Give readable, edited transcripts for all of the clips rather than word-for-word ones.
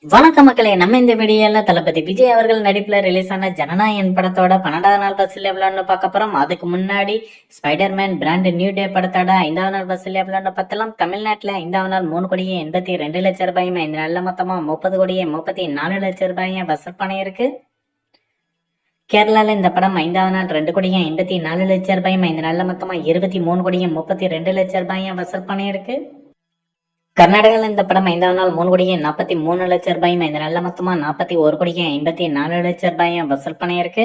வணக்க மக்களே, நம்ம இந்த வீடியோல தளபதி விஜய் அவர்கள் நடிப்புல ரிலீஸ் ஆன ஜனநாயகன் படத்தோட 12வது நாள் வசூல் எவ்வளவுன்னு பார்க்க போறோம். அதுக்கு முன்னாடி ஸ்பைடர்மேன் பிராண்ட் நியூ டே படத்தோட 5வது நாள் வசூல் எவ்வளவுன்னு பார்த்தலாம். தமிழ்நாட்டுல 5வது நாள் 3,82,00,000 ரூபாயும், இந்த நாள்ல மொத்தமா 30,34,00,000 ரூபாயும் வசூல் பண்ணியிருக்கு. கேரளால இந்த படம் 5வது நாள் 2,84,00,000 ரூபாயும், இந்த நாள்ல மொத்தமா 23,32,00,000 ரூபாயும் வசூல் பண்ணியிருக்கு. கர்நாடகாவில் இந்த படம் 5வது நாள் 3,43,00,000 ரூபாயும், இந்த நல்ல மொத்தமா 41,54,00,000 ரூபாயும் வசூல் பண்ணியிருக்கு.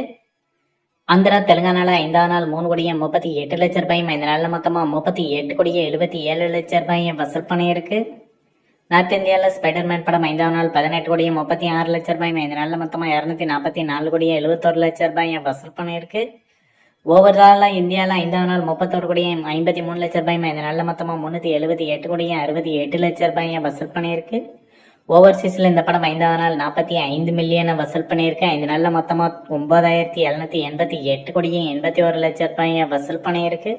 ஆந்திரா தெலுங்கானால 5வது நாள் 3,38,00,000 ரூபாயும், இந்த நல்ல மொத்தமா 38,77,00,000 ரூபாயும் வசூல் பண்ணியிருக்கு. நார்த் இந்தியாவில் ஸ்பைடர்மேன் படம் 5வது நாள் 18,36,00,000 ரூபாயும், இந்த நல்ல மொத்தமா 244,71,00,000 ரூபாயும் வசூல் பண்ணியிருக்கு. ஓவராலா இந்தியாவில் 5வது நாள் 31,53,00,000 ரூபாயும், இந்த நல்ல மொத்தமா 378,68,00,000 ரூபாயும் வசூல் பண்ணியிருக்கு. ஓவர்சீஸ்ல இந்த படம் 5வது நாள் 45 மில்லியனை வசூல் பண்ணியிருக்கு. இந்த நல்ல மொத்தமா 9,788,81,00,000 ரூபாயும் வசூல் பண்ணியிருக்கு.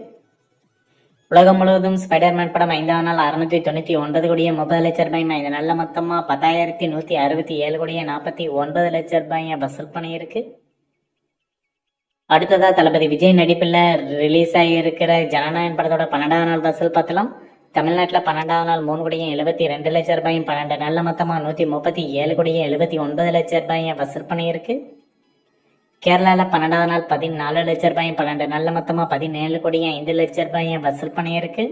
உலகம் முழுவதும் ஸ்பைடர்மேன் படம் 5வது நாள் 699,30,00,000 ரூபாயும், இந்த நல்ல மொத்தமா 10,167,49,00,000 ரூபாயும் வசூல் பண்ணியிருக்கு. அடுத்ததா தளபதி விஜய் நடிப்பில் ரிலீஸ் ஆகியிருக்கிற ஜனநாயகன் படத்தோட 12வது நாள் வசூல் பார்த்தலாம். தமிழ்நாட்டில் 12வது நாள் 3,72,00,000 ரூபாயும், 12 நாள்ல மொத்தமா 137,79,00,000 ரூபாயும் வசூல் பண்ணியிருக்கு. கேரளாவில் 12வது நாள் 14,00,000 ரூபாயும், 12 நாள்ல மொத்தமா 17,05,00,000 ரூபாயும் வசூல் பண்ணியிருக்கு.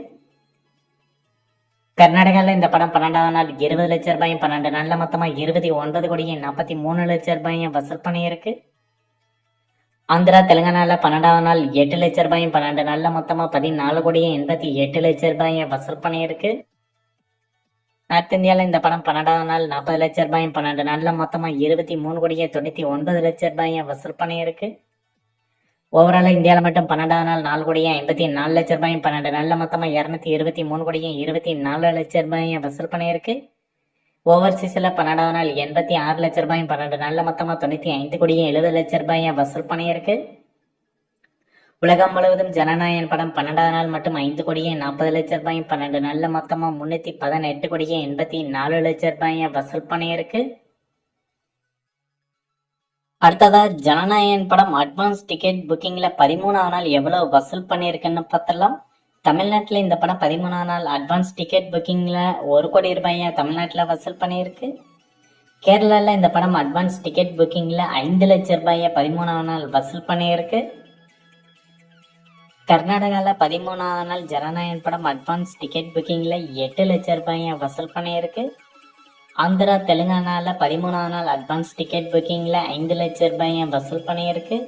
கர்நாடகாவில் இந்த படம் 12வது நாள் 20,00,000 ரூபாயும், 12 நாள்ல மொத்தமா 29,43,00,000 ரூபாயும் வசூல் பண்ணியிருக்கு. ஆந்திரா தெலுங்கானால 12வது நாள் 8,00,000 ரூபாயும், 12 நாள்ல மொத்தமா 14,88,00,000 ரூபாயும் வசூல் பண்ணியிருக்கு. நார்த் இந்தியாவில் இந்த படம் 12வது நாள் 40,00,000 ரூபாயும், 12 நாள்ல மொத்தமா 23,99,00,000 ரூபாயும் வசூல் பண்ணியிருக்கு. ஓவரால் இந்தியாவில் மட்டும் 12வது நாள் 4,54,00,000 ரூபாயும், 12 நாள்ல மொத்தமா 223,24,00,000 ரூபாயும் வசூல் பண்ணியிருக்கு. ஓவர்சீஸ்ல 12வது நாள் 86,00,000 ரூபாயும், 12 நாள்ல மொத்தமா 95,70,00,000 ரூபாயும் வசூல் பண்ணியிருக்கு. உலகம் முழுவதும் ஜனநாயகன் படம் 12வது நாள் மட்டும் 5,40,00,000 ரூபாயும், 12 நாள்ல மொத்தமா 318,84,00,000 ரூபாயும் வசூல் பண்ணியிருக்கு. அடுத்ததா ஜனநாயகன் படம் அட்வான்ஸ் டிக்கெட் புக்கிங்ல 13வது நாள் எவ்வளவு வசூல் பண்ணியிருக்குன்னு பார்த்தலாம். தமிழ்நாட்டில் இந்த படம் 13வது நாள் அட்வான்ஸ் டிக்கெட் புக்கிங்ல 1 கோடி ரூபாயை தமிழ்நாட்டில் வசூல் பண்ணியிருக்கு. கேரளாவில் இந்த படம் அட்வான்ஸ் டிக்கெட் புக்கிங்ல 5 லட்சம் ரூபாயை 13வது நாள் வசூல் பண்ணியிருக்கு. கர்நாடகாவில் 13வது நாள் ஜனநாயகன் படம் அட்வான்ஸ் டிக்கெட் புக்கிங்ல 8 லட்சம் ரூபாயை வசூல் பண்ணியிருக்கு. ஆந்திரா தெலுங்கானால 13வது நாள் அட்வான்ஸ் டிக்கெட் புக்கிங்ல 5 லட்சம் ரூபாயை வசூல் பண்ணியிருக்கு.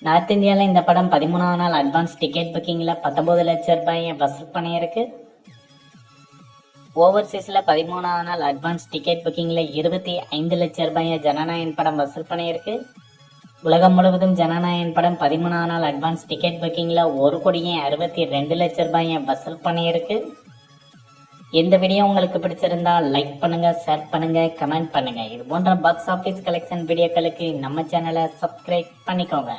நார்த் இந்தியாவில் இந்த படம் 13வது நாள் அட்வான்ஸ் டிக்கெட் புக்கிங்கில் 19 லட்சம் ரூபாயை வசூல் பண்ணியிருக்கு. ஓவர்சீஸில் 13வது நாள் அட்வான்ஸ் டிக்கெட் புக்கிங்கில் 25 லட்சம் ரூபாயை ஜனநாயகன் படம் வசூல் பண்ணியிருக்கு. உலகம் முழுவதும் ஜனநாயகன் படம் 13வது நாள் அட்வான்ஸ் டிக்கெட் புக்கிங்கில் 1,62,00,000 ரூபாயை வசூல் பண்ணியிருக்கு. இந்த வீடியோ உங்களுக்கு பிடிச்சிருந்தா லைக் பண்ணுங்க, ஷேர் பண்ணுங்க, கமெண்ட் பண்ணுங்க. இது போன்ற பாக்ஸ் ஆஃபீஸ் கலெக்ஷன் வீடியோக்களுக்கு நம்ம சேனலை சப்ஸ்கிரைப் பண்ணிக்கோங்க.